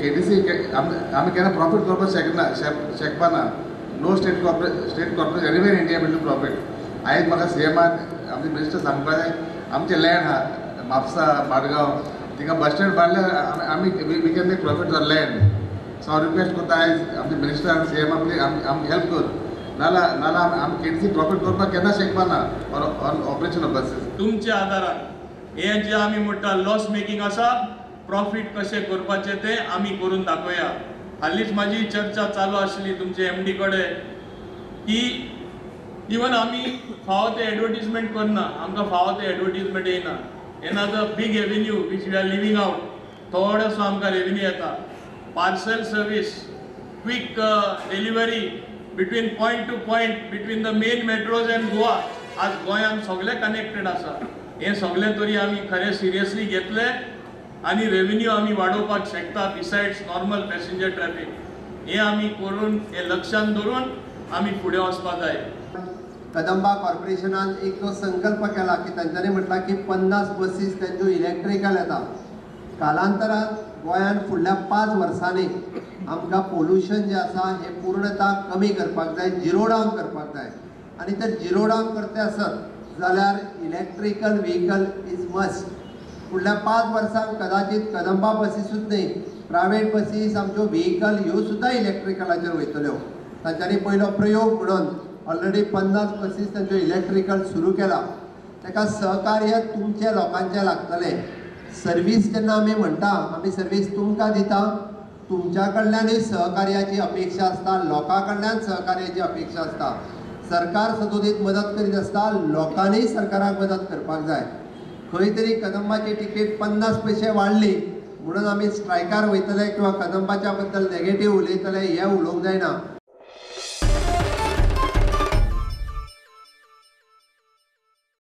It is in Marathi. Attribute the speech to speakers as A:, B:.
A: KTC आम्ही केन्ना प्रॉफिट करपाक शकपाना. नो स्टेट कॉर्पोरेशन एनिवेर इंडिया मेळटलें प्रॉफिट. आयज म्हाका CMान आमचे मिनिस्टर सांगपा जाय आमचे लँड आहा म्हापसा माडगांव थिंगा बस स्टँड बांदल्यार आमी we can make profit on land. So हांव रिक्वेस्ट करता आयज आमचे मिनिस्टर आनी CMा प्लीज आमकां हेल्प कर. नाल्यार आमी KTC प्रॉफिट करपाक केन्ना शकपाना ऑन ऑपरेशन ऑफ बसीस.
B: तुमच्या आदारान हे जे आमी म्हणटा लॉस मेकिंग आसा प्रॉफिट कशें करपाचें तें आमी करून दाखोवया. हालींच म्हाजी चर्चा चालू आसली तुमचे MD कडेन की इवन आमी फावो ते एडवर्टीजमेंट करना, आमकां फावो ते एडवर्टीजमेंट येना. Another big avenue which we are living out थोडोसो आमकां रेवेन्यू येता. Parcel service, quick delivery between point to point between the main metros and Goa. आज गोंयांत सगळे कनेक्टेड आसा. हे सगळे तरी आमी खरें सिरियसली घेतले आनी रेवेन्यू आमी वाडोवपाक शकता बिसायड्स नॉर्मल पॅसेंजर ट्रॅफिक. हे आमी करून हे लक्षांत दवरून आमी फुडें वचपाक जाय.
C: कदंबा कॉर्पोरेशनान एक तो संकल्प केला की तांच्यांनी म्हटला की 50 बसीस त्यांच्यो इलेक्ट्रिकल येता. कालांतरान गोंयांत फुडल्या 5 वर्सांनी आमकां पोल्युशन जे आसा हे पूर्णता कमी करपाक जाय, झिरो डावन करपाक जाय. आनी तर झिरो डावन करते आसत जाल्यार इलेक्ट्रिकल व्हेकल इज मस्ट. फुडल्या 5 वर्सांक कदाचित कदंबा बसीसूच न्ही, प्रायवेट बसीस आमच्यो व्हेकल ह्यो सुद्दां इलेक्ट्रिकलाचेर वयतल्यो. तांच्यांनी पयलो प्रयोग म्हणून ऑलरेडी 50 बसीस तांच्यो इलेक्ट्रिकल सुरू केला. ताका सहकार्य तुमचे लोकांचे लागतलें. सर्वीस जेन्ना आमी म्हणटा आमी सर्वीस तुमकां दिता, तुमच्या कडल्यानूय सहकार्याची अपेक्षा आसता, लोकां कडल्यान सहकार्याची अपेक्षा आसता. सरकार सदोदीत मदत करीत आसता, लोकांनीय सरकाराक मदत करपाक जाय. खंय तरी कदंबाची तिकेट 50 पयशे वाडली म्हणून आमी स्ट्रायकार वयतले किंवा कदंबाच्या बद्दल नेगेटीव उलयतले हें उलोवंक जायना.